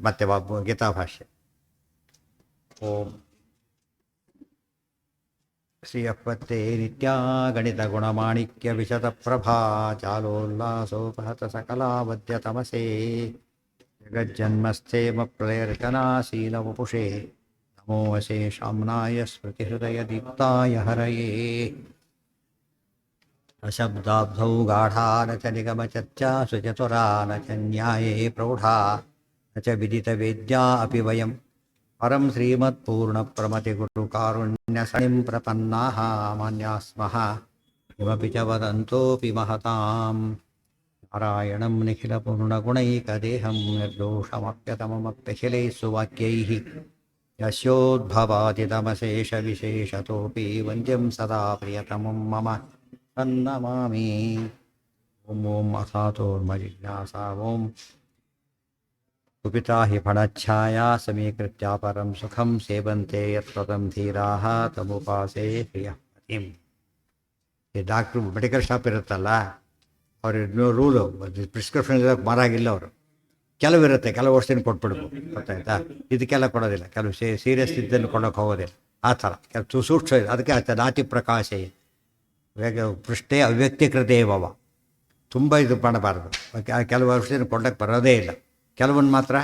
ಮತ್ತೆ ಗೀತಾಭಾಷ್ಯ. ಓಂ ಶ್ರೀ ಅಪ್ಪತ್ತೇ ನಿತ್ಯಾ ಗಣಿತ ಗುಣಮಾಣಿಕ್ಯ ವಿಶದ ಪ್ರಭಾ ಚಾಲೋಲ್ಲಾಸೋಪಹತ ಸಕಲಾವದ್ಯ ತಮಸೇ ಜಗಜ್ಜನ್ಮಸ್ಥೇಮ ಪ್ರಳಯರ್ಚನಾಶೀಲ ವಪುಷೇ ನಮೋ ವಶೇ ಶಾಮ್ನಾಯ ಸ್ಮೃತಿಹೃದಯ ದೀಪ್ತಾಯ ಹರಯೇ. ಅಶಬ್ದಾಬ್ಧೌ ಗಾಢಾ ನ ಚ ನಿಗಮಚರ್ಚಾಸು ಚತುರಾ ನ ಚ ನ್ಯಾಯೇ ಪ್ರೌಢಾ ನ ಚ ವಿದಿತವೇದ್ಯಾ ಅಪಿ ವಯಂ ಪರಂ ಶ್ರೀಮತ್ಪೂರ್ಣಪ್ರಮತಿಗುರುಕಾರುಣ್ಯಸಣಿಂ ಪ್ರಪನ್ನಾಃ ಮಾನ್ಯಾಃ ಸ್ಮಃ. ಕಿಮಪಿ ಚ ವದಂತೋಪಿ ಮಹತಾಂ ನಾರಾಯಣಂ ನಿಖಿಲಪೂರ್ಣಗುಣೈಕದೇಹಂ ನಿರ್ದೋಷಮಪ್ಯತಮಮಪ್ಯಖಿಲೈಃ ಸುವಾಕ್ಯೈಃ ಯಸ್ಯೋದ್ಭವಾದಿತಮಶೇಷವಿಶೇಷತೋಪಿ ವಂದ್ಯಂ ಸದಾ ಪ್ರಿಯತಮಂ ಮಮ ತನ್ನಮಾಮಿ. ಓಂ ಓಂ ಅಸಾತೋರ್ಮಜಿಜ್ಞಾಸಾ ಓಂ ಕುಪಿತಾ ಹಿ ಫಣಚ್ಛಾಯಾ ಸಮೀಕೃತ್ಯ ಪರಂ ಸುಖಂ ಸೇವಂತೆ ಯತ್ಪದಂ ಧೀರಾಃ ತಮುಪಾಸೇ ಪ್ರಿಯಪತಿಂ. ಈ ಡಾಕ್ಟ್ರು ಮೆಡಿಕಲ್ ಶಾಪ್ ಇರುತ್ತಲ್ಲ, ಅವ್ರ ರೂಲು ಪ್ರಿಸ್ಕ್ರಿಪ್ಷನ್ ಇರೋಕ್ಕೆ ಮಾರಾಗಿಲ್ಲ. ಅವರು ಕೆಲವಿರುತ್ತೆ, ಕೆಲವು ಔಷಧಿನ ಕೊಟ್ಬಿಡ್ಬೋದು, ಗೊತ್ತಾಯ್ತಾ. ಇದಕ್ಕೆಲ್ಲ ಕೊಡೋದಿಲ್ಲ, ಕೆಲವು ಸೀರಿಯಸ್ ಇದ್ದನ್ನು ಕೊಡೋಕೆ ಹೋಗೋದಿಲ್ಲ. ಆ ಥರ ಕೆಲವು ಸೂಕ್ಷ್ಮ ಇದೆ, ಅದಕ್ಕೆ ಆಯ್ತು ನಾತಿ ಪ್ರಕಾಶ ವೇಗ ಪೃಷ್ಠೆ ಅವ್ಯಕ್ತೀಕೃತೇ ಭವ. ತುಂಬ ಇದು ಮಾಡಬಾರ್ದು. ಕೆಲವು ಔಷಧಿನ ಕೊಡೋಕ್ಕೆ ಬರೋದೇ ಇಲ್ಲ. ಕೆಲವೊಂದು ಮಾತ್ರ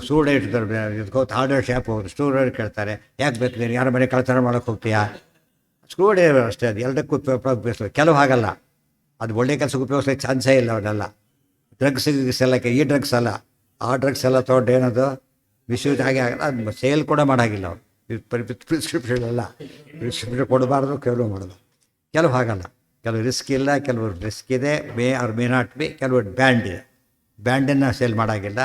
ಸೂಡೆ ಇಡ್ತಾರೆ, ಇದಕ್ಕೆ ಹಾರ್ಡ್ವೇರ್ ಶಾಪ್ ಹೋಗೋದು, ಸ್ಟೂಡೆಂಟ್ ಕೇಳ್ತಾರೆ, ಯಾಕೆ ಬೇಕು ನೀನು ಯಾರ ಮನೆ ಕಳ್ತನ ಮಾಡೋಕ್ಕೆ ಹೋಗ್ತೀಯಾ? ಸ್ಕ್ರೂ ಡ್ರೈವರ್ ಅಷ್ಟೇ, ಅದು ಎಲ್ಲದಕ್ಕೂ ಉಪಯೋಗಿಸ್ಬೇಕು. ಕೆಲವು ಹಾಗಲ್ಲ, ಅದು ಒಳ್ಳೆ ಕೆಲಸಕ್ಕೆ ಉಪಯೋಗಿಸ್ಲಿಕ್ಕೆ ಚಾನ್ಸೇ ಇಲ್ಲ. ಅವನ್ನೆಲ್ಲ ಡ್ರಗ್ಸ್ ಎಲ್ಲಕ್ಕೆ, ಈ ಡ್ರಗ್ಸ್ ಅಲ್ಲ, ಆ ಡ್ರಗ್ಸ್ ಎಲ್ಲ ತೊಗೊಂಡು ಏನದು ಮಿಸ್ಯೂಸ್ ಆಗಿ ಆಗಲ್ಲ, ಅದು ಸೇಲ್ ಕೂಡ ಮಾಡೋಂಗಿಲ್ಲ. ಅವರು ಪ್ರಿಸ್ಕ್ರಿಪ್ಷನ್ ಎಲ್ಲ ಪ್ರಿಸ್ಕ್ರಿಪ್ಷನ್ ಕೊಡಬಾರ್ದು, ಕೆಲವು ಮಾಡೋದು. ಕೆಲವು ಹಾಗಲ್ಲ, ಕೆಲವು ರಿಸ್ಕ್ ಇಲ್ಲ, ಕೆಲವು ರಿಸ್ಕ್ ಇದೆ, ಆರ್ ಮೇ ನಾಟ್ ಬಿ. ಕೆಲವು ಬ್ಯಾಂಡ್ ಇದೆ, ಬ್ಯಾಂಡನ್ನು ಸೇಲ್ ಮಾಡೋಂಗಿಲ್ಲ,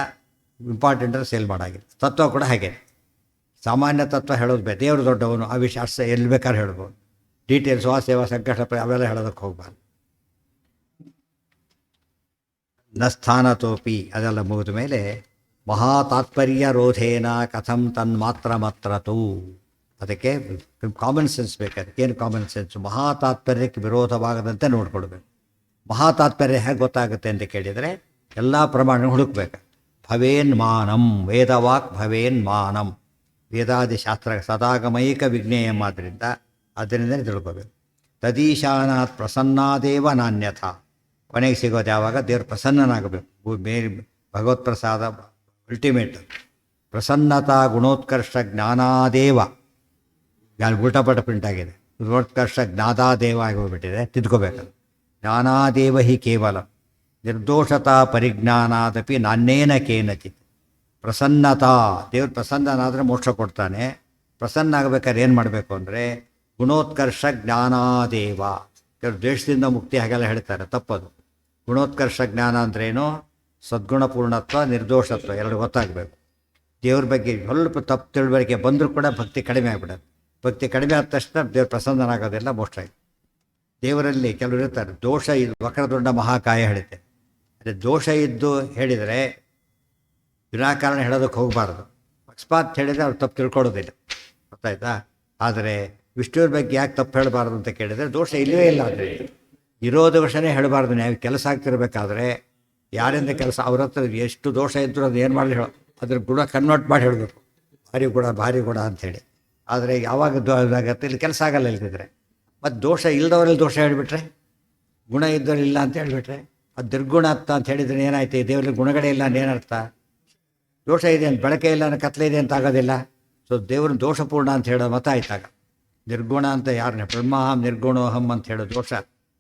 ಇಂಪಾರ್ಟೆಂಟನ್ನು ಸೇಲ್ ಮಾಡೋಂಗಿಲ್ಲ. ತತ್ವ ಕೂಡ ಹಾಗೆ, ಸಾಮಾನ್ಯ ತತ್ವ ಹೇಳೋದು ಬೇರೆ. ದೇವರು ದೊಡ್ಡವನು, ಆ ವಿಷಯ ಅಷ್ಟೇ ಎಲ್ಲಿ ಬೇಕಾದ್ರೆ ಹೇಳ್ಬೋದು. ಡೀಟೇಲ್ಸ್ ವಾಸೇವಾ ಸಂಕಷ್ಟ ಅವೆಲ್ಲ ಹೇಳೋದಕ್ಕೆ ಹೋಗ್ಬಾರ್ದು. ನ ಸ್ಥಾನತೋಪಿ ಅದೆಲ್ಲ ಮುಗಿದ ಮೇಲೆ ಮಹಾತಾತ್ಪರ್ಯ ರೋಧೇನ ಕಥಂ ತನ್ಮಾತ್ರಮತ್ರತು. ಅದಕ್ಕೆ ಕಾಮನ್ ಸೆನ್ಸ್ ಬೇಕಾದ್ರೆ. ಏನು ಕಾಮನ್ ಸೆನ್ಸು? ಮಹಾತಾತ್ಪರ್ಯಕ್ಕೆ ವಿರೋಧವಾಗದಂತೆ ನೋಡ್ಕೊಳ್ಬೇಕು. ಮಹಾತಾತ್ಪರ್ಯ ಹೇಗೆ ಗೊತ್ತಾಗುತ್ತೆ ಅಂತ ಕೇಳಿದರೆ ಎಲ್ಲ ಪ್ರಮಾಣ ಹುಡುಕ್ಬೇಕು. ಭವೇನ್ ಮಾನಂ ವೇದವಾಕ್ ಭವೇನ್ ಮಾನಂ, ವೇದಾದಿ ಶಾಸ್ತ್ರ ಸದಾಗಮೈಕ ವಿಜ್ಞೇಯಂ. ಅದರಿಂದ ತಿಳ್ಕೋಬೇಕು. ತದೀಶಾನಾತ್ ಪ್ರಸನ್ನಾದೇವ ನಾನ್ಯಥ. ಕೊನೆಗೆ ಸಿಗೋದು ಯಾವಾಗ? ದೇವರು ಪ್ರಸನ್ನನಾಗಬೇಕು. ಭಗವತ್ ಪ್ರಸಾದ ಅಲ್ಟಿಮೇಟ್. ಪ್ರಸನ್ನತಾ ಗುಣೋತ್ಕರ್ಷ ಜ್ಞಾನಾದೇವ, ಉಲ್ಟಾಪಟ ಪ್ರಿಂಟ್ ಆಗಿದೆ. ಗುಣೋತ್ಕರ್ಷ ಜ್ಞಾನಾದೇವ ಆಗಿ ಹೋಗ್ಬಿಟ್ಟಿದೆ, ತಿದ್ಕೋಬೇಕು. ಜ್ಞಾನಾದೇವ ಹಿ ಕೇವಲ ನಿರ್ದೋಷತಾ ಪರಿಜ್ಞಾನಾದಪಿ ನಾನೇನ ಕೇನಚಿತ್. ಪ್ರಸನ್ನತಾ, ದೇವ್ರು ಪ್ರಸನ್ನನಾದರೆ ಮೋಕ್ಷ ಕೊಡ್ತಾನೆ. ಪ್ರಸನ್ನ ಆಗಬೇಕಾದ್ರೆ ಏನು ಮಾಡಬೇಕು ಅಂದರೆ ಗುಣೋತ್ಕರ್ಷ ಜ್ಞಾನಾದೇವ. ಕೆಲವು ದ್ವೇಷದಿಂದ ಮುಕ್ತಿ ಹಾಗೆಲ್ಲ ಹೇಳ್ತಾರೆ, ತಪ್ಪದು. ಗುಣೋತ್ಕರ್ಷ ಜ್ಞಾನ ಅಂದ್ರೇನು? ಸದ್ಗುಣಪೂರ್ಣತ್ವ, ನಿರ್ದೋಷತ್ವ ಎರಡು ಗೊತ್ತಾಗಬೇಕು. ದೇವ್ರ ಬಗ್ಗೆ ಸ್ವಲ್ಪ ತಪ್ಪು ತಿಳುವಳಿಕೆ ಬಂದರೂ ಕೂಡ ಭಕ್ತಿ ಕಡಿಮೆ ಆಗಿಬಿಡೋದು. ಭಕ್ತಿ ಕಡಿಮೆ ಆದ ತಕ್ಷಣ ದೇವ್ರು ಪ್ರಸನ್ನನಾಗೋದೆಲ್ಲ ಮೋಕ್ಷ ಆಯಿತು. ದೇವರಲ್ಲಿ ಕೆಲವರು ಇರ್ತಾರೆ, ದೋಷ ಇದು ವಕ್ರದೊಡ್ಡ ಮಹಾಕಾಯ ಹೇಳುತ್ತೆ. ಅದೇ ದೋಷ ಇದ್ದು ಹೇಳಿದರೆ ವಿನಾಕಾರಣ ಹೇಳೋದಕ್ಕೆ ಹೋಗಬಾರ್ದು. ಅಕಸ್ಮಾತ್ ಹೇಳಿದರೆ ಅವ್ರು ತಪ್ಪು ತಿಳ್ಕೊಳ್ಳೋದಿಲ್ಲ, ಗೊತ್ತಾಯ್ತಾ. ಆದರೆ ವಿಷ್ಣುವ್ರ ಬಗ್ಗೆ ಯಾಕೆ ತಪ್ಪು ಹೇಳಬಾರ್ದು ಅಂತ ಕೇಳಿದರೆ ದೋಷ ಇಲ್ಲವೇ ಇಲ್ಲ. ಅಂದರೆ ಇರೋ ದೋಷನೇ ಹೇಳಬಾರ್ದು. ನೀವು ಕೆಲಸ ಆಗ್ತಿರ್ಬೇಕಾದ್ರೆ ಯಾರಿಂದ ಕೆಲಸ ಅವ್ರ ಹತ್ರ ಎಷ್ಟು ದೋಷ ಇದ್ದರೂ ಅದು ಏನು ಮಾಡಲಿ ಅದ್ರ ಗುಣ ಕನ್ವರ್ಟ್ ಮಾಡಿ ಹೇಳಬೇಕು. ಭಾರಿ ಗುಣ ಅಂಥೇಳಿ. ಆದರೆ ಯಾವಾಗ ಆಗತ್ತೆ ಇಲ್ಲಿ ಕೆಲಸ ಆಗಲ್ಲ ಇಲ್ದಿದ್ರೆ. ಮತ್ತು ದೋಷ ಇಲ್ಲದವರಲ್ಲಿ ದೋಷ ಹೇಳಿಬಿಟ್ರೆ, ಗುಣ ಇದ್ದವ್ರು ಇಲ್ಲ ಅಂತ ಹೇಳಿಬಿಟ್ರೆ ಅದು ದುರ್ಗುಣ ಅಂತ ಹೇಳಿದ್ರೆ ಏನಾಯ್ತು? ದೇವರಲ್ಲಿ ಗುಣಗಳೇ ಇಲ್ಲ ಏನರ್ಥ? ದೋಷ ಇದೆ ಅಂತ, ಬೆಳಕೆ ಇಲ್ಲ ಅನ್ನೋ ಕತ್ಲೆ ಇದೆ ಅಂತ ಆಗೋದಿಲ್ಲ. ಸೊ ದೇವ್ರನ್ನ ದೋಷಪೂರ್ಣ ಅಂತ ಹೇಳೋ ಮತ ಆಯ್ತಾಗ. ನಿರ್ಗುಣ ಅಂತ ಯಾರನ್ನೇ ಬ್ರಹ್ಮಾಹಂ ನಿರ್ಗುಣೋಹಂ ಅಂತ ಹೇಳೋ ದೋಷ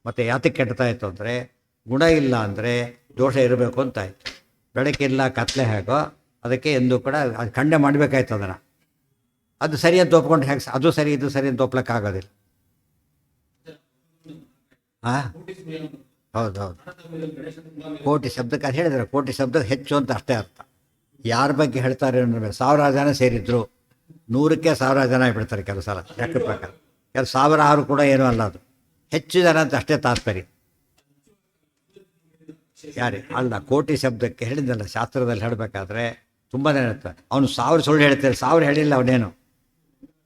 ಮತ್ತು ಯಾತಕ್ಕೆ ಕೆಡ್ತಾ ಇತ್ತು ಅಂದರೆ ಗುಣ ಇಲ್ಲ ಅಂದರೆ ದೋಷ ಇರಬೇಕು ಅಂತ ಆಯಿತು. ಬೆಳಕಿಲ್ಲ ಕತ್ಲೆ ಹೇಗೋ ಅದಕ್ಕೆ ಎಂದು ಕೂಡ ಅದು ಖಂಡನೆ ಮಾಡಬೇಕಾಯ್ತು ಅದನ್ನು. ಅದು ಸರಿ ಅಂತ ಒಪ್ಕೊಂಡು ಹೇಗೆ ಅದು ಸರಿ ಇದು ಸರಿ ಅಂತ ಒಪ್ಲಕ್ಕಾಗೋದಿಲ್ಲ. ಹಾಂ ಹೌದೌದು. ಕೋಟಿ ಶಬ್ದಕ್ಕೆ ಅದು ಹೇಳಿದರೆ ಕೋಟಿ ಶಬ್ದಕ್ಕೆ ಹೆಚ್ಚು ಅಂತ ಅಷ್ಟೇ ಅರ್ಥ. ಯಾರ ಬಗ್ಗೆ ಹೇಳ್ತಾರೆ ಅಂದರೆ 1000 ಜನ ಸೇರಿದ್ರು 100ಕ್ಕೆ 1000 ಜನ ಬಿಡ್ತಾರೆ ಕೆಲವು ಸಲ ಲೆಕ್ಕ ಪ್ರಕಾರ. ಕೆಲವು 1000 ಕೂಡ ಏನೂ ಅಲ್ಲ, ಅದು ಹೆಚ್ಚು ಜನ ಅಂತ ಅಷ್ಟೇ ತಾತ್ಪರ್ಯ. ಯಾರೇ ಅಲ್ಲ, ಕೋಟಿ ಶಬ್ದಕ್ಕೆ ಹೇಳಿದ್ದಲ್ಲ ಶಾಸ್ತ್ರದಲ್ಲಿ ಹೇಳಬೇಕಾದ್ರೆ ತುಂಬ ಜನ ಹೇಳ್ತಾರೆ. ಅವನು 1000 ಸುಳ್ಳು ಹೇಳ್ತಾರೆ, 1000 ಹೇಳಿಲ್ಲ ಅವನೇನು,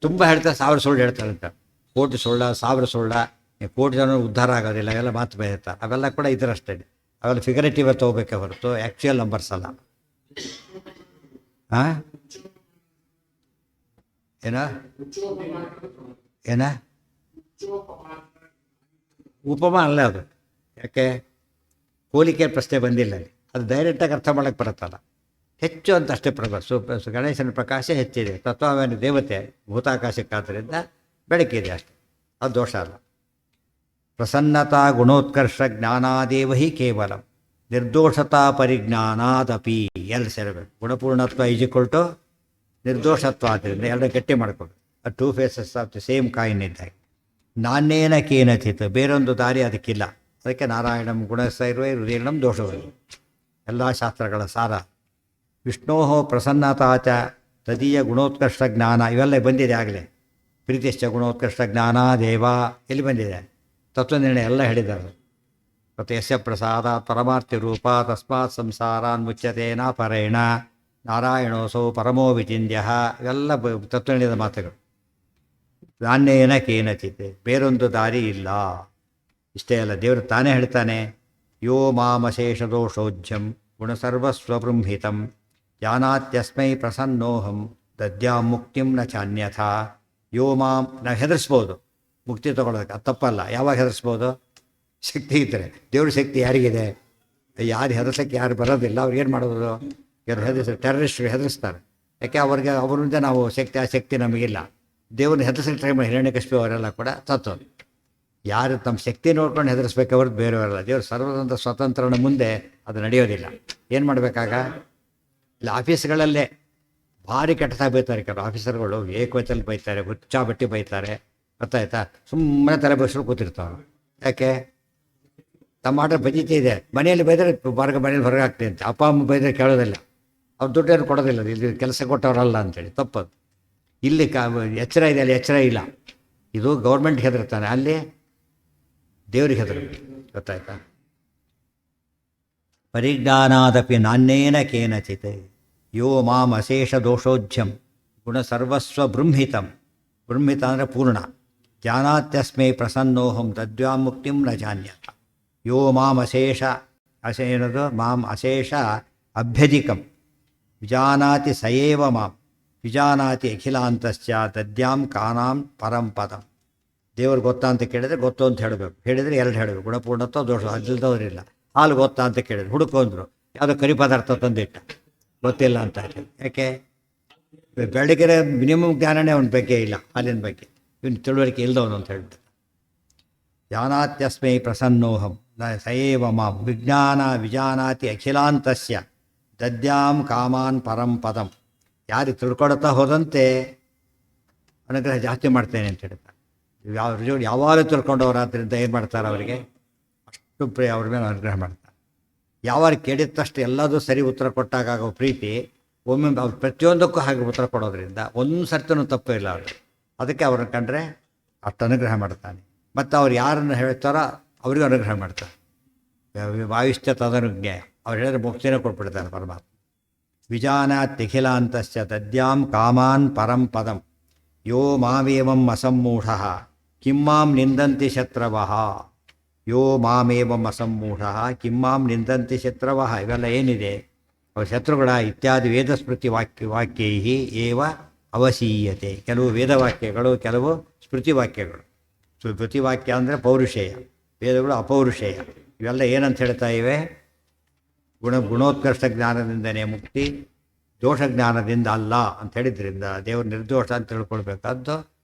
ತುಂಬ ಹೇಳ್ತಾರೆ 1000 ಸುಳ್ಳು ಹೇಳ್ತಾರೆ ಅಂತ. ಕೋಟಿ ಸುಳ್ಳ 1000 ಸುಳ್ಳ, ಕೋಟಿ ಜನ ಉದ್ಧಾರ ಆಗೋದಿಲ್ಲ, ಅವೆಲ್ಲ ಮಾತು ಬೇಯ್ತಾರೆ. ಅವೆಲ್ಲ ಕೂಡ ಇದರಷ್ಟೇ. ಅವೆಲ್ಲ ಫಿಗರೇಟಿವ್ ತೊಗೋಬೇಕೆ ಹೊರತು ಆ್ಯಕ್ಚುಯಲ್ ನಂಬರ್ಸ್ ಅಲ್ಲ. ಹಾಂ ಏನ ಏನ ಉಪಮ ಅಲ್ಲ ಅದು. ಯಾಕೆ ಹೋಲಿಕೆ ಪ್ರಶ್ನೆ ಬಂದಿಲ್ಲ ಅಲ್ಲಿ. ಅದು ಡೈರೆಕ್ಟಾಗಿ ಅರ್ಥ ಮಾಡೋಕ್ಕೆ ಬರುತ್ತಲ್ಲ. ಹೆಚ್ಚು ಅಂತ ಅಷ್ಟೇ ಗಣೇಶನ ಪ್ರಕಾಶ ಹೆಚ್ಚಿದೆ. ತತ್ವಾಭಿಮಾನಿ ದೇವತೆ ಭೂತಾಕಾಶಕ್ಕಾದ್ದರಿಂದ ಬೆಳಕಿದೆ ಅಷ್ಟೆ. ಅದು ದೋಷ ಅಲ್ಲ. ಪ್ರಸನ್ನತಾ ಗುಣೋತ್ಕರ್ಷ ಜ್ಞಾನಾದೇವ ಹಿ ಕೇವಲ ನಿರ್ದೋಷತಾ ಪರಿಜ್ಞಾನಾದಪಿ. ಎರಡು ಸೇರಬೇಕು. ಗುಣಪೂರ್ಣತ್ವ ಈಜಿಕೊಳ್ಟು ನಿರ್ದೋಷತ್ವ. ಆದ್ದರಿಂದ ಎರಡು ಗಟ್ಟಿ ಮಾಡಿಕೊಂಡು ಆ two faces of the same coin ಇದ್ದಾಗ. ನಾನೇನ ಕೇನಚಿತ್, ಬೇರೊಂದು ದಾರಿ ಅದಕ್ಕಿಲ್ಲ. ಅದಕ್ಕೆ ನಾರಾಯಣಂ ಗುಣಸ್ಥ ಇರುವೆ ಹೃದಯಂ ದೋಷಗಳು ಎಲ್ಲ ಶಾಸ್ತ್ರಗಳ ಸಾರ. ವಿಷ್ಣೋ ಪ್ರಸನ್ನತಾಚ ತದೀಯ ಗುಣೋತ್ಕೃಷ್ಟ ಜ್ಞಾನ ಇವೆಲ್ಲ ಬಂದಿದೆ ಆಗಲೇ. ಪ್ರೀತಿಶ್ಚ ಗುಣೋತ್ಕೃಷ್ಟ ಜ್ಞಾನ ದೇವ ಎಲ್ಲಿ ಬಂದಿದೆ? ತತ್ವನಿರ್ಣಯ ಎಲ್ಲ ಹೇಳಿದ್ದಾರೆ. ಮತ್ತು ಯಸ್ಯ ಪ್ರಸಾದ ಪರಮಾರ್ಥಿ ರೂಪ ತಸ್ಮಾತ್ ಸಂಸಾರಾನ್ ಮುಚ್ಯತೇನ ಪರೇಣ ನಾರಾಯಣೋಸೌ ಪರಮೋ ವಿಚಿಂದ್ಯ ಇವೆಲ್ಲ ತತ್ವನಿರ್ಣಯದ ಮಾತುಗಳು. ನಾನೇನ ಕೇನಚಿತ್, ಬೇರೊಂದು ದಾರಿ ಇಲ್ಲ. ಇಷ್ಟೇ ಅಲ್ಲ, ದೇವರು ತಾನೇ ಹೇಳ್ತಾನೆ, ಯೋ ಮಾಮಶೇಷ ದೋಷೋಜ್ಯಂ ಗುಣಸರ್ವಸ್ವಬೃಂಹಿತಂ ಜಾನಾತ್ಯಸ್ಮೈ ಪ್ರಸನ್ನೋಹಂ ದದ್ಯಾಂ ಮುಕ್ತಿಂ ನ ಚಾನ್ಯಥಾ. ಯೋ ಮಾಂ, ನಾವು ಹೆದರಿಸ್ಬೋದು ಮುಕ್ತಿ ತೊಗೊಳೋದಕ್ಕೆ, ಅದು ತಪ್ಪಲ್ಲ. ಯಾವಾಗ ಹೆದರಿಸ್ಬೋದು? ಶಕ್ತಿ ಇದ್ದರೆ. ದೇವ್ರ ಶಕ್ತಿ ಯಾರಿಗಿದೆ? ಯಾರು ಹೆದರ್ಸೋಕ್ಕೆ ಯಾರು ಬರೋದಿಲ್ಲ. ಅವ್ರು ಏನು ಮಾಡೋದು? ಯಾರು ಹೆದರ್ಸ್ತಾರೆ? ಟೆರರಿಸ್ಟ್ರು ಹೆದರಿಸ್ತಾರೆ. ಯಾಕೆ ಅವ್ರಿಗೆ ಅವರಿಂದ ನಾವು ಶಕ್ತಿ, ಆ ಶಕ್ತಿ ನಮಗಿಲ್ಲ. ದೇವ್ರನ್ನ ಹೆದರ್ಸಕ್ಕೆ ಟ್ರೈ ಮಾಡಿ. ಹಿರಣ್ಯಕಶಿಪು ಅವರೆಲ್ಲ ಕೂಡ ಸತ್ತೋದು. ಯಾರು ತಮ್ಮ ಶಕ್ತಿ ನೋಡ್ಕೊಂಡು ಹೆದರಿಸ್ಬೇಕು ಅವ್ರದ್ದು ಬೇರೆಯವರಲ್ಲ. ದೇವರು ಸರ್ವತಂತ್ರ ಸ್ವತಂತ್ರನ ಮುಂದೆ ಅದು ನಡೆಯೋದಿಲ್ಲ. ಏನು ಮಾಡಬೇಕಾಗ? ಇಲ್ಲ ಆಫೀಸ್ಗಳಲ್ಲೇ ಭಾರಿ ಕೆಟ್ಟದಾಗ ಬೈತಾರೆ ಕೆಲವು ಆಫೀಸರ್ಗಳು. ಏಕವಚನ ಬೈತಾರೆ, ಹುಚ್ಚಾ ಬಟ್ಟಿ ಬೈತಾರೆ. ಗೊತ್ತಾಯ್ತಾ? ಸುಮ್ಮನೆ ತಲೆ ಬಸ್ರು ಕೂತಿರ್ತಾವೆ. ಯಾಕೆ? ತಮ್ಮ ಆಟ ಬಜಿತಿ ಇದೆ. ಮನೆಯಲ್ಲಿ ಬೈದರೆ ಮನೇಲಿ ಹೊರಗೆ ಆಗ್ತೀನಿ ಅಂತ. ಅಪ್ಪ ಅಮ್ಮ ಬೈದರೆ ಕೇಳೋದಿಲ್ಲ. ಅವ್ರು ದುಡ್ಡೇನು ಕೊಡೋದಿಲ್ಲ. ಇಲ್ಲಿ ಕೆಲಸ ಕೊಟ್ಟವರಲ್ಲ ಅಂತೇಳಿ. ತಪ್ಪದು. ಇಲ್ಲಿ ಎಚ್ಚರ ಇದೆ, ಅಲ್ಲಿ ಎಚ್ಚರ ಇಲ್ಲ. ಇದು ಗೌರ್ಮೆಂಟ್ ಹೆದರ್ತಾನೆ, ಅಲ್ಲಿ ದೇವ್ರಿಗೆ ಹೆದರು. ಗೊತ್ತಾಯ್ತಾ? ಪರಿಜ್ಞಾನಾದಪಿ ನಾನೇನ ಕೇನಚಿತ್ ಯೋ ಮಾಂ ಅಶೇಷ ದೋಷೋಜ್ಯಂ ಗುಣಸರ್ವಸ್ವ ಬೃಂಹಿತಂ. ಬೃಂಹಿತ ಅಂದರೆ ಪೂರ್ಣ. ಜಾನಾತ್ಯಸ್ಮೈ ಪ್ರಸನ್ನೋಹಂ ದದ್ಯಾಂ ಮುಕ್ತಿಂ ನ ಜಾನ್ಯತ. ಯೋ ಮಾಂ ಅಶೇಷ ಏನದು? ಮಾಂ ಅಶೇಷ ಅಭ್ಯಧಿಕಂ ವಿಜಾನಾತಿ ಸಯೇವ ಮಾಂ ವಿಜಾನಾತಿ ಅಖಿಲಾಂತಶ್ಚ ದದ್ಯಾಂ ಕಾನಾಂ ಪರಂ ಪದಂ. ದೇವ್ರು ಗೊತ್ತಾ ಅಂತ ಕೇಳಿದರೆ ಗೊತ್ತು ಅಂತ ಹೇಳಬೇಕು. ಹೇಳಿದರೆ ಎರಡು ಹೇಳಬೇಕು. ಗುಣಪೂರ್ಣತ್ವ ದೋಷ ಅದಿಲ್ದವ್ರಿಲ್ಲ. ಹಾಲು ಗೊತ್ತಾ ಅಂತ ಕೇಳಿದ್ರು, ಹುಡುಕೊಂಡ್ರು. ಯಾವುದೋ ಕರಿ ಪದಾರ್ಥ ತಂದಿಟ್ಟ, ಗೊತ್ತಿಲ್ಲ ಅಂತ ಹೇಳಿ. ಯಾಕೆ? ಬೆಳಗ್ಗೆ ಮಿನಿಮಮ್ ಜ್ಞಾನನೇ ಅವನ ಬಗ್ಗೆ ಇಲ್ಲ, ಹಾಲಿನ ಬಗ್ಗೆ. ಇವನು ತಿಳುವಳಿಕೆ ಇಲ್ದವನು ಅಂತ ಹೇಳ್ತಾರೆ. ಜಾನಾತ್ಯಸ್ಮೈ ಪ್ರಸನ್ನೋಹಂ ನ ಸಯೇವ ಮಾಂ ವಿಜ್ಞಾನ ವಿಜಾನಾತಿ ಅಖಿಲಾಂತಸ್ಯ ದದ್ಯಾಂ ಕಾಮಾನ್ ಪರಂ ಪದಂ. ಯಾರು ತಿಳ್ಕೊಳ್ತಾ ಹೋದಂತೆ ಅನುಗ್ರಹ ಜಾಸ್ತಿ ಮಾಡ್ತೇನೆ ಅಂತ ಹೇಳ್ತಾರೆ. ಯಾವಾಗಲೂ ತಿಳ್ಕೊಂಡವರಾದ್ರಿಂದ ಏನು ಮಾಡ್ತಾರೆ? ಅವರಿಗೆ ಅಷ್ಟು ಅವ್ರ ಮೇಲೆ ಅನುಗ್ರಹ ಮಾಡ್ತಾರೆ. ಯಾವಾಗ ಕೇಳಿದಷ್ಟು ಎಲ್ಲದೂ ಸರಿ ಉತ್ತರ ಕೊಟ್ಟಾಗ ಆಗೋ ಪ್ರೀತಿ ಒಮ್ಮೆ ಅವ್ರು ಪ್ರತಿಯೊಂದಕ್ಕೂ ಹಾಗೆ ಉತ್ತರ ಕೊಡೋದ್ರಿಂದ ಒಂದು ಸರ್ತಿನೂ ತಪ್ಪು ಇಲ್ಲ ಅವರು. ಅದಕ್ಕೆ ಅವ್ರನ್ನ ಕಂಡ್ರೆ ಅಷ್ಟು ಅನುಗ್ರಹ ಮಾಡ್ತಾನೆ. ಮತ್ತು ಅವ್ರು ಯಾರನ್ನು ಹೇಳ್ತಾರೋ ಅವ್ರಿಗೂ ಅನುಗ್ರಹ ಮಾಡ್ತಾರೆ. ವಾಯುಶ್ಚ ತದನುಜ್ಞೇಯ. ಅವ್ರು ಹೇಳಿದ್ರೆ ಮುಕ್ತಿನೇ ಕೊಟ್ಬಿಡ್ತಾರೆ ಪರಮಾತ್ಮ. ವಿಜಾನಾತ್ಯಖಿಲಾಂತಶ್ಚ ದದ್ಯಾಂ ಕಾಮಾನ್ ಪರಂ ಪದಂ ಯೋ ಮಾಮೇವಂ ಅಸಮ್ಮೂಢಃ ಕಿಂ ಮಾಂ ನಿಂದಂತಿ ಶತ್ರವಃ. ಯೋ ಮಾಮೇವಂ ಅಸಮ್ಮೂಢಃ ಕಿಂ ಮಾಂ ನಿಂದಂತಿ ಶತ್ರವಃ. ಇವೆಲ್ಲ ಏನಿದೆ ಅವ ಶತ್ರುಗಳ ಇತ್ಯಾದಿ ವೇದಸ್ಮೃತಿ ವಾಕ್ಯೈ ಏವ ಅವಸೀಯತೆ. ಕೆಲವು ವೇದವಾಕ್ಯಗಳು, ಕೆಲವು ಸ್ಮೃತಿವಾಕ್ಯಗಳು. ಸ್ಮೃತಿವಾಕ್ಯ ಅಂದರೆ ಪೌರುಷೇಯ, ವೇದಗಳು ಅಪೌರುಷೇಯ. ಇವೆಲ್ಲ ಏನಂತ ಹೇಳ್ತಾ ಇವೆ? ಗುಣೋತ್ಕರ್ಷ ಜ್ಞಾನದಿಂದನೇ ಮುಕ್ತಿ, ದೋಷ ಜ್ಞಾನದಿಂದ ಅಲ್ಲ ಅಂತ ಹೇಳಿದ್ರಿಂದ ದೇವರು ನಿರ್ದೋಷ ಅಂತ ತಿಳ್ಕೊಳ್ಬೇಕಾದ್ದು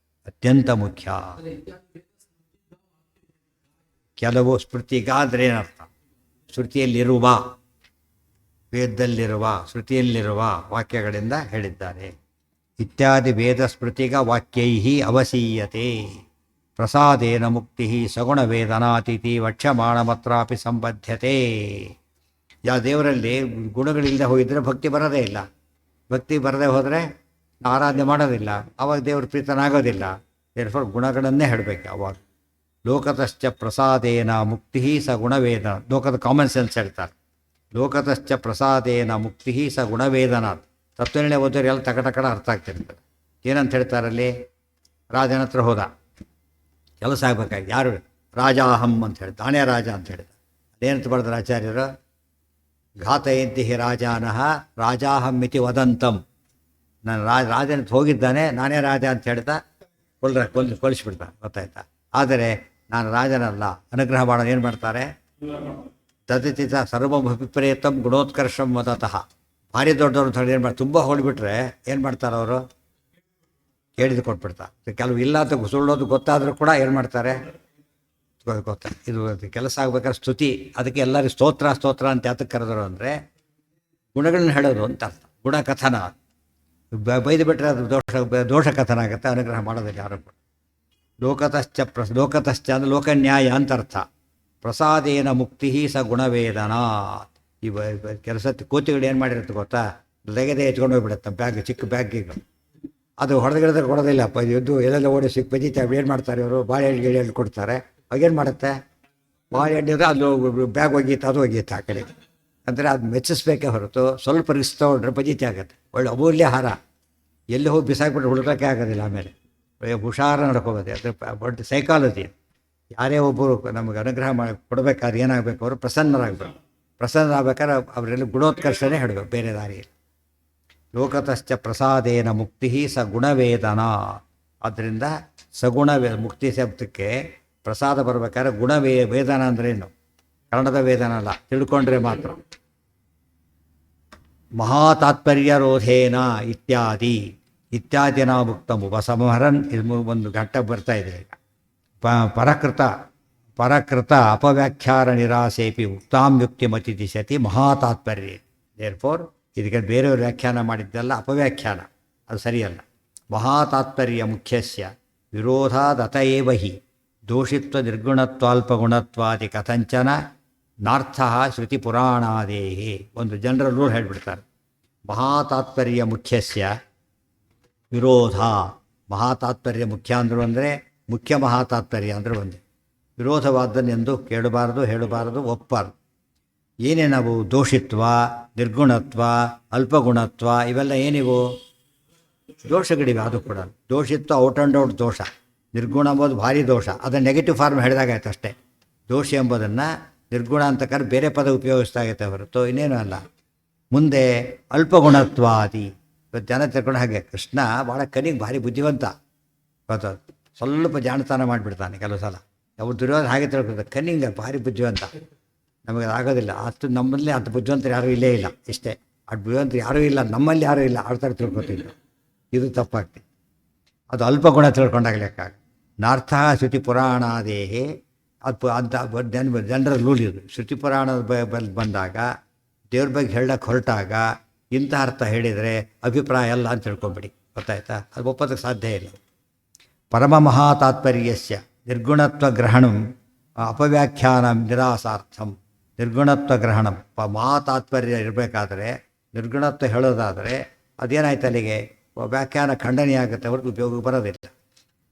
ಅತ್ಯಂತ ಮುಖ್ಯ. ಕೆಲವು ಸ್ಮೃತಿಗಾದ್ರೆ ಏನರ್ಥ? ಶ್ರುತಿಯಲ್ಲಿರುವ, ವೇದದಲ್ಲಿರುವ, ಶ್ರುತಿಯಲ್ಲಿರುವ ವಾಕ್ಯಗಳಿಂದ ಹೇಳಿದ್ದಾರೆ. ಇತ್ಯಾದಿ ವೇದ ಸ್ಮೃತಿಗ ವಾಕ್ಯೈ ಅವಸೀಯತೆ ಪ್ರಸಾದೇನ ಮುಕ್ತಿ ಸಗುಣ ವೇದನಾತಿಥಿ ವಕ್ಷ್ಯಮಾಣಮತ್ರಾಪಿ ಸಂಬದ್ಧತೆ. ಯಾವ ದೇವರಲ್ಲಿ ಗುಣಗಳಿಲ್ಲದೆ ಹೋಗಿದ್ರೆ ಭಕ್ತಿ ಬರೋದೇ ಇಲ್ಲ. ಭಕ್ತಿ ಬರದೇ ಹೋದರೆ ಆರಾಧನೆ ಮಾಡೋದಿಲ್ಲ. ಆವಾಗ ದೇವರು ಪ್ರೀತನಾಗೋದಿಲ್ಲ. ದೇರ್ಫೋರ್ ಗುಣಗಳನ್ನೇ ಹೇಳಬೇಕು ಅವಾಗ. ಲೋಕತಶ್ಚ ಪ್ರಸಾದೇನ ಮುಕ್ತಿ ಸ ಗುಣವೇದನ. ಲೋಕದ ಕಾಮನ್ ಸೆನ್ಸ್ ಹೇಳ್ತಾರೆ. ಲೋಕತಶ್ಚ ಪ್ರಸಾದೇನ ಮುಕ್ತಿ ಸ ಗುಣವೇದನ. ತತ್ವನಿರ್ಣಯ ಓದೋರು ಎಲ್ಲ ಟಕಟಕಡ ಅರ್ಥ ಆಗ್ತಿರ್ತದೆ. ಏನಂತ ಹೇಳ್ತಾರಲ್ಲಿ? ರಾಜನ ಹತ್ರ ಹೋದ, ಕೆಲಸ ಆಗ್ಬೇಕಾಗಿ. ಯಾರು? ರಾಜಾಹಂ ಅಂತ ಹೇಳಿದ, ನಾನೇ ರಾಜ ಅಂತ ಹೇಳಿದ. ಏನಂತ ಬರೆದ್ರು ಆಚಾರ್ಯರು? ಘಾತಯಂತಿ ಹಿ ರಾಜಾನಃ ರಾಜಾಹಮ್ಮಿತಿ ವದಂತಂ. ನಾನು ರಾಜನ ಹೋಗಿದ್ದಾನೆ, ನಾನೇ ರಾಜ ಅಂತ ಹೇಳ್ತಾ ಕೊಲಿಸ್ಬಿಡ್ತಾನೆ, ಗೊತ್ತಾಯ್ತಾ? ಆದರೆ ನಾನು ರಾಜನಲ್ಲ, ಅನುಗ್ರಹ ಮಾಡೋದು ಏನು ಮಾಡ್ತಾರೆ? ತದಿತಿತ ಸರ್ವಮಭಿಪ್ರೇತಂ ಗುಣೋತ್ಕರ್ಷಂ ವದತಃ. ಭಾರಿ ದೊಡ್ಡವರು ಅಂತ ಹೇಳಿ ಏನು ಮಾಡಿ ತುಂಬ ಹೊಳಿಬಿಟ್ರೆ ಏನು ಮಾಡ್ತಾರೆ ಅವರು? ಕೇಳಿದು ಕೊಟ್ಬಿಡ್ತಾರೆ. ಕೆಲವು ಇಲ್ಲ ಅಂತ ಸುಳ್ಳೋದು ಗೊತ್ತಾದರೂ ಕೂಡ ಏನು ಮಾಡ್ತಾರೆ? ಗೊತ್ತಾ, ಇದು ಕೆಲಸ ಆಗ್ಬೇಕಾದ್ರೆ ಸ್ತುತಿ, ಅದಕ್ಕೆ ಎಲ್ಲರಿಗೂ ಸ್ತೋತ್ರ ಸ್ತೋತ್ರ ಅಂತ ಯಾತಕ್ಕೆ ಕರೆದರು ಅಂದರೆ ಗುಣಗಳನ್ನ ಹೇಳೋದು ಅಂತ ಅರ್ಥ. ಗುಣಕಥನ. ಬೈದು ಬಿಟ್ಟರೆ ಅದು ದೋಷ ಕಥನ ಆಗುತ್ತೆ, ಅನುಗ್ರಹ ಮಾಡೋದಿಲ್ಲ ಯಾರು ಕೂಡ. ಲೋಕತಶ್ಚ ಅಂದರೆ ಲೋಕನ್ಯಾಯ ಅಂತ ಅರ್ಥ. ಪ್ರಸಾದೇನ ಮುಕ್ತಿ ಸ ಗುಣವೇದನಾ. ಈ ಕೆಲಸ ಕೋತಿಗಳು ಏನು ಮಾಡಿರುತ್ತೆ ಗೊತ್ತಾ? ತೆಗೆದೇ ಎತ್ಕೊಂಡು ಹೋಗ್ಬಿಡುತ್ತೆ ಬ್ಯಾಗ್, ಚಿಕ್ಕ ಬ್ಯಾಗಿಗೆ. ಅದು ಹೊಡೆದಗಿಡದ್ರೆ ಕೊಡೋದಿಲ್ಲಪ್ಪ, ಇದು ಎಲ್ಲೆಲ್ಲ ಓಡಿ ಸಿಕ್ಕ ಬಜೀತಿ ಏನು ಮಾಡ್ತಾರೆ ಇವರು? ಬಾಳೆಹಣ್ಣು ಗಿಳೆಹಣ್ಣು ಕೊಡ್ತಾರೆ. ಅವಾಗೇನು ಮಾಡುತ್ತೆ? ಬಾಳೆಹಣ್ಣಿದ್ರೆ ಅದು ಬ್ಯಾಗ್ ಒಗೀತು, ಅದು ಒಗೀತು ಆ ಕಡೆ. ಅಂದರೆ ಅದು ಮೆಚ್ಚಿಸ್ಬೇಕೇ ಹೊರತು ಸ್ವಲ್ಪ ರಿಸ್ಕ್ ತೊಗೊಂಡ್ರೆ ಬಜೀತಿ ಆಗುತ್ತೆ. ಒಳ್ಳೆ ಅಮೂಲ್ಯ ಹಾರ ಎಲ್ಲಿ ಹೋಗಿ ಬಿಸಾಕ್ಬಿಟ್ರೆ ಹುಡುಕೋಕ್ಕೆ ಆಗೋದಿಲ್ಲ. ಆಮೇಲೆ ಹುಷಾರ ನಡ್ಕೋಬೋದು. ಅದ್ರ ದೊಡ್ಡ ಸೈಕಾಲಜಿ. ಯಾರೇ ಒಬ್ಬರು ನಮಗೆ ಅನುಗ್ರಹ ಮಾಡಿ ಕೊಡಬೇಕಾದ್ರೆ ಏನಾಗಬೇಕು? ಅವರು ಪ್ರಸನ್ನರಾಗಬೇಕು. ಪ್ರಸನ್ನರಾಗಬೇಕಾದ್ರೆ ಅವರೆಲ್ಲ ಗುಣೋತ್ಕರ್ಷನೇ ಹೇಳಬೇಕು, ಬೇರೆ ದಾರಿಯಲ್ಲಿ. ಲೋಕತಶ್ಚ ಪ್ರಸಾದೇನ ಮುಕ್ತಿ ಸ ಗುಣವೇದನ. ಆದ್ದರಿಂದ ಸಗುಣ ಮುಕ್ತಿ ಶಬ್ದಕ್ಕೆ ಪ್ರಸಾದ ಬರಬೇಕಾದ್ರೆ ವೇದನ ಅಂದ್ರೇನು? ಕನ್ನಡದ ವೇದನ ಅಲ್ಲ, ತಿಳ್ಕೊಂಡ್ರೆ ಮಾತ್ರ. ಮಹಾತಾತ್ಪರ್ಯರೋಧೇನ ಇತ್ಯಾದಿನ ಮುಕ್ತಂ ಉಪಸಂಹರನ್. ಇದು ಒಂದು ಘಟ್ಟ ಬರ್ತಾ ಇದೆ ಈಗ. ಪರಕೃತ ಅಪವ್ಯಾಖ್ಯಾನ ನಿರಾಸೇಪಿ ಉಕ್ತಾಂ ಯುಕ್ತಿಮತಿ ದಿಶತಿ ಮಹಾತಾತ್ಪರ್ಯ. ದೇರ್ಫೋರ್ ಇದಕ್ಕೆ ಬೇರೆಯವರು ವ್ಯಾಖ್ಯಾನ ಮಾಡಿದ್ದೆಲ್ಲ ಅಪವ್ಯಾಖ್ಯಾನ, ಅದು ಸರಿಯಲ್ಲ. ಮಹಾತಾತ್ಪರ್ಯ ಮುಖ್ಯಸ್ಯ ವಿರೋಧಾದತ ಏವ ಹಿ ದೋಷಿತ್ವ ನಿರ್ಗುಣತ್ವಾಲ್ಪಗುಣತ್ವಾದಿ ಕಥಂಚನ ನಾರ್ಥ ಶ್ರುತಿ ಪುರಾಣಾದೇಹಿ. ಒಂದು ಜನರಲ್ ರೂಲ್ ಹೇಳಿಬಿಡ್ತಾರೆ. ಮಹಾತಾತ್ಪರ್ಯ ಮುಖ್ಯಸ್ಯ ವಿರೋಧ. ಮಹಾತಾತ್ಪರ್ಯ ಮುಖ್ಯ ಅಂದರು ಅಂದರೆ ಮುಖ್ಯ ಮಹಾತಾತ್ಪರ್ಯ ಅಂದರೆ ಒಂದು ವಿರೋಧವಾದ್ದನ್ನೆಂದು ಕೇಳಬಾರದು, ಹೇಳಬಾರದು, ಒಪ್ಪಬಾರದು. ಏನೇನವು? ದೋಷಿತ್ವ, ನಿರ್ಗುಣತ್ವ, ಅಲ್ಪಗುಣತ್ವ, ಇವೆಲ್ಲ ಏನಿವು? ದೋಷಗಳಿವೆ. ಅದು ಕೂಡ ದೋಷಿತ್ವ ಔಟ್ ಆ್ಯಂಡ್ ಔಟ್ ದೋಷ. ನಿರ್ಗುಣ ಎಂಬುದು ಭಾರಿ ದೋಷ. ಅದನ್ನು ನೆಗೆಟಿವ್ ಫಾರ್ಮ್ ಹೇಳಿದಾಗಾಯ್ತು ಅಷ್ಟೇ. ದೋಷಿ ಎಂಬುದನ್ನು ನಿರ್ಗುಣ ಅಂತ ಕರೆ ಬೇರೆ ಪದ ಉಪಯೋಗಿಸ್ದಾಗೈತೆ ಹೊರತು ಇನ್ನೇನು ಅಲ್ಲ. ಮುಂದೆ ಅಲ್ಪಗುಣತ್ವಾದಿ. ಇವತ್ತು ಜನ ತಿಳ್ಕೊಂಡು ಹಾಗೆ ಕೃಷ್ಣ ಭಾಳ ಕನಿಗೆ ಭಾರಿ ಬುದ್ಧಿವಂತ, ಗೊತ್ತದು. ಸ್ವಲ್ಪ ಜಾಣತನ ಮಾಡಿಬಿಡ್ತಾನೆ ಕೆಲವು ಸಲ. ಯಾವ ದುರ್ಯೋಧನ ಹಾಗೆ ತಿಳ್ಕೊತಾರೆ, ಕನ್ನಿಂಗ ಭಾರಿ ಬುದ್ಧಿವಂತ. ನಮಗೆ ಆಗೋದಿಲ್ಲ ಅಷ್ಟು. ನಮ್ಮಲ್ಲಿ ಅಂಥ ಬುದ್ಧಿವಂತರು ಯಾರೂ ಇಲ್ಲೇ ಇಲ್ಲ. ಇಷ್ಟೇ, ಅಷ್ಟು ಬುದ್ಧಿವಂತರು ಯಾರೂ ಇಲ್ಲ, ನಮ್ಮಲ್ಲಿ ಯಾರೂ ಇಲ್ಲ. ಆಡ್ತಾರೆ ತಿಳ್ಕೊತಿದ್ರು. ಇದು ತಪ್ಪಾಗ್ತದೆ. ಅದು ಅಲ್ಪಗುಣ ತಿಳ್ಕೊಂಡಾಗ ಲೆಕ್ಕ. ನಾರ್ಥ ಶ್ರುತಿ ಪುರಾಣಾದೇಹಿ. ಅದು ಅಂತ ಜನರ ರೂಲ್ ಇದು. ಶ್ರುತಿ ಪುರಾಣದ ಬಂದಾಗ ದೇವ್ರ ಬಗ್ಗೆ ಹೇಳಕ್ಕೆ ಹೊರಟಾಗ ಇಂಥ ಅರ್ಥ ಹೇಳಿದರೆ ಅಭಿಪ್ರಾಯ ಅಲ್ಲ ಅಂತ ತಿಳ್ಕೊಂಬಿಡಿ, ಗೊತ್ತಾಯ್ತಾ? ಅದು ಒಪ್ಪೋದಕ್ಕೆ ಸಾಧ್ಯ ಇಲ್ಲ. ಪರಮ ಮಹಾತಾತ್ಪರ್ಯಸ್ಯ ನಿರ್ಗುಣತ್ವ ಗ್ರಹಣಂ ಅಪವ್ಯಾಖ್ಯಾನ ನಿರಾಸಾರ್ಥಂ. ನಿರ್ಗುಣತ್ವ ಗ್ರಹಣಂ ಮಹಾತಾತ್ಪರ್ಯ ಇರಬೇಕಾದ್ರೆ, ನಿರ್ಗುಣತ್ವ ಹೇಳೋದಾದರೆ ಅದೇನಾಯ್ತು ಅಲ್ಲಿಗೆ? ವ್ಯಾಖ್ಯಾನ ಖಂಡನೆಯಾಗುತ್ತೆ, ಹೊರತು ಉಪಯೋಗ ಬರೋದಿಲ್ಲ.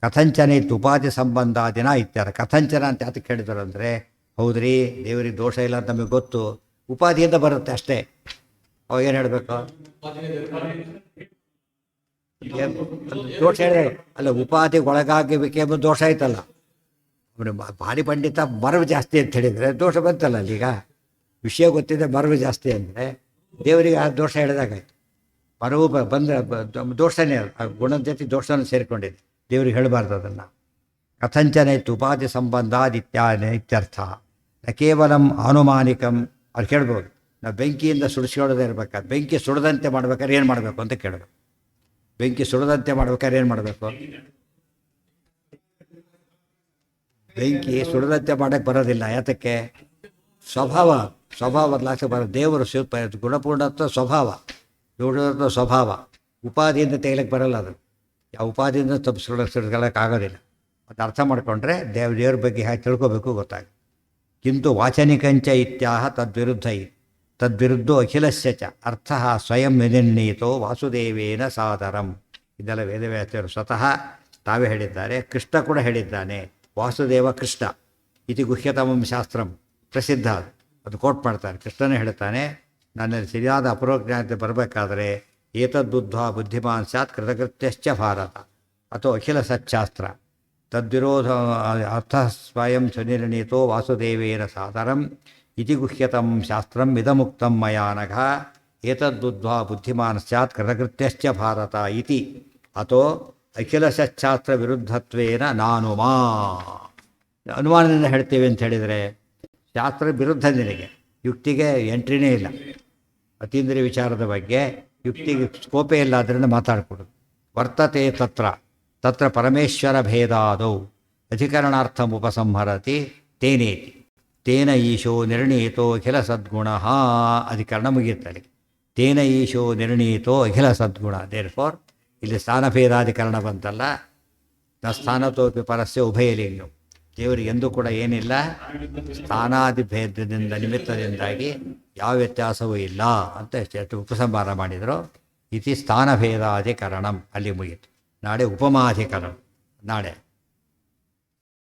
ಕಥಂಚನ ಇತ್ತು ಉಪಾಧಿ ಸಂಬಂಧಾದಿನ ಇತ್ಯಾದ. ಕಥಂಚನ ಅಂತ ಯಾತಕ್ಕೆ ಹೇಳಿದರು ಅಂದರೆ, ಹೌದ್ರಿ ದೇವರಿಗೆ ದೋಷ ಇಲ್ಲ ಅಂತ ನಮಗೆ ಗೊತ್ತು, ಉಪಾಧಿಯಿಂದ ಬರುತ್ತೆ ಅಷ್ಟೇ. ಅವಾಗ ಏನು ಹೇಳಬೇಕು? ದೋಷ ಹೇಳಿದೆ ಅಲ್ಲ, ಉಪಾಧಿಗೆ ಒಳಗಾಗಬೇಕು ಎಂಬ ದೋಷ ಆಯ್ತಲ್ಲ. ಅವನು ಭಾರಿ ಪಂಡಿತ, ಮರವು ಜಾಸ್ತಿ ಅಂತ ಹೇಳಿದರೆ ದೋಷ ಬಂತಲ್ಲ ಅಲ್ಲೀಗ. ವಿಷಯ ಗೊತ್ತಿದೆ, ಮರವು ಜಾಸ್ತಿ ಅಂದರೆ ದೇವರಿಗೆ ಆ ದೋಷ ಹೇಳಿದಾಗಾಯ್ತು. ಮರವು ಬಂದರೆ ದೋಷನೇ, ಆ ಗುಣದ ಜೊತೆ ದೋಷನೂ ಸೇರಿಕೊಂಡಿದೆ. ದೇವರಿಗೆ ಹೇಳಬಾರ್ದು ಅದನ್ನು. ಕಥಂಚನ ಇತ್ತು ಉಪಾಧಿ ಸಂಬಂಧಾದಿತ್ಯರ್ಥ. ನ ಕೇವಲಂ ಆನುಮಾನಿಕಂ. ಅವ್ರು ಕೇಳ್ಬೋದು, ನಾವು ಬೆಂಕಿಯಿಂದ ಸುಡಿಸ್ಕೊಳ್ಳೋದೇ ಇರಬೇಕಾದ್ರೆ ಬೆಂಕಿ ಸುಡದಂತೆ ಮಾಡ್ಬೇಕಾದ್ರೆ ಏನು ಮಾಡಬೇಕು ಅಂತ ಕೇಳಬೇಕು. ಬೆಂಕಿ ಸುಡದಂತೆ ಮಾಡ್ಬೇಕಾದ್ರೆ ಏನು ಮಾಡಬೇಕು? ಬೆಂಕಿ ಸುಡದಂತೆ ಮಾಡೋಕ್ಕೆ ಬರೋದಿಲ್ಲ. ಯಾತಕ್ಕೆ? ಸ್ವಭಾವ ಬದಲಾಗ್ತಕ್ಕೆ ಬರೋದು. ದೇವರು ಗುಣಪೂರ್ಣತ್ವ ಸ್ವಭಾವ, ಗುಣತ್ವ ಸ್ವಭಾವ. ಉಪಾಧಿಯಿಂದ ತೆಗಿಲಿಕ್ಕೆ ಬರೋಲ್ಲ. ಅದು ಯಾವ ಉಪಾಧಿಯಿಂದ ಸುಡಿಸ್ಕೊಳ್ಳೋಕ್ಕಾಗೋದಿಲ್ಲ. ಅದು ಅರ್ಥ ಮಾಡಿಕೊಂಡ್ರೆ ದೇವ್ರ ಬಗ್ಗೆ ಹೇಗೆ ತಿಳ್ಕೋಬೇಕು ಗೊತ್ತಾಗ. ಕಿಂತು ವಾಚನಿಕಂಚ ಇತ್ಯಾಹ ತದ್ವಿರುದ್ಧೋ ಅಖಿಲಸ್ಯ ಚ ಅರ್ಥ ಸ್ವಯಂ ವಿನಿರ್ಣೀತೋ ವಾಸುದೇವೇನ ಸಾದರಂ. ಇದೆಲ್ಲ ವೇದವ್ಯಾಸರು ಸ್ವತಃ ತಾವೇ ಹೇಳಿದ್ದಾರೆ. ಕೃಷ್ಣ ಕೂಡ ಹೇಳಿದ್ದಾನೆ. ವಾಸುದೇವ ಕೃಷ್ಣ ಇತಿ ಗುಹ್ಯತಮಂ ಶಾಸ್ತ್ರಂ ಪ್ರಸಿದ್ಧ. ಅದು ಕೋಟ್ ಮಾಡ್ತಾರೆ. ಕೃಷ್ಣನೇ ಹೇಳ್ತಾನೆ, ನನ್ನಲ್ಲಿ ಸರಿಯಾದ ಅಪರೋಜ್ಞಾನತೆ ಬರಬೇಕಾದ್ರೆ ಏತದ್ಬುದ್ಧ್ವಾ ಬುದ್ಧಿಮಾನ್ ಸ್ಯಾತ್ ಕೃತಕೃತ್ಯಶ್ಚ ಭಾರತ ಅಥವಾ ಅಖಿಲ ಸಚ್ಚಾಸ್ತ್ರ ತದ್ವಿರೋಧ ಅರ್ಥ ಸ್ವಯಂ ಸುನಿರ್ಣೀತೋ ವಾಸುದೇವೇನ ಸಾದರಂ ಇತಿ ಗುಹ್ಯತಂ ಶಾಸ್ತ್ರಂ ಇದಮುಕ್ತಂ ಮಯಾ ನಘ ಏತದ್ಬುದ್ಧ್ವಾ ಬುದ್ಧಿಮಾನ್ ಸ್ಯಾತ್ ಕೃತಕೃತ್ಯಶ್ಚ ಭಾರತ ಇತಿ ಅಥೋ ಅಖಿಲಶಾಸ್ತ್ರ ವಿರುದ್ಧತ್ವೇನ ನಾನುಮಾ. ಅನುಮಾನದಿಂದ ಹೇಳ್ತೀವಿ ಅಂತ ಹೇಳಿದರೆ ಶಾಸ್ತ್ರ ವಿರುದ್ಧ ನಿನಗೆ, ಯುಕ್ತಿಗೆ ಎಂಟ್ರಿನೇ ಇಲ್ಲ. ಅತೀಂದ್ರಿಯ ವಿಚಾರದ ಬಗ್ಗೆ ಯುಕ್ತಿಗೆ ಸ್ಕೋಪೇ ಇಲ್ಲ, ಅದರಿಂದ ಮಾತಾಡಿಕೊಡೋದು. ವರ್ತತೆ ತತ್ರ ತತ್ರ ಪರಮೇಶ್ವರ ಭೇದಾದೌ ಅಧಿಕರಣಾರ್ಥಂ ಉಪಸಂಹರತಿ ತೇನೇತಿ ತೇನ ಈಶೋ ನಿರ್ಣೀತೋ ಅಖಿಲ ಸದ್ಗುಣ. ಅಧಿಕರಣ ಮುಗಿಯುತ್ತದೆ. ತೇನ ಈಶೋ ನಿರ್ಣೀತೋ ಅಖಿಲ ಸದ್ಗುಣ. ದೇರ್ಫೋರ್ ಇಲ್ಲಿ ಸ್ಥಾನಭೇದಾಧಿಕರಣ ಬಂತಲ್ಲ, ನ ಸ್ಥಾನತೋಪಿ ಪರಸ್ಯ ಉಭಯಲಿಂಗಂ. ದೇವರಿಗೆ ಎಂದೂ ಕೂಡ ಏನಿಲ್ಲ, ಸ್ಥಾನಾದಿಭೇದದಿಂದ ನಿಮಿತ್ತದಿಂದಾಗಿ ಯಾವ ವ್ಯತ್ಯಾಸವೂ ಇಲ್ಲ ಅಂತ ಎಷ್ಟು ಉಪಸಂಹಾರ ಮಾಡಿದರು. ಇತಿ ಸ್ಥಾನಭೇದಾಧಿಕರಣಂ ಅಲ್ಲಿ ಮುಗಿಯಿತು. ನಾಳೆ ಉಪಮಾಧಿಕರಣ. ನಾಳೆ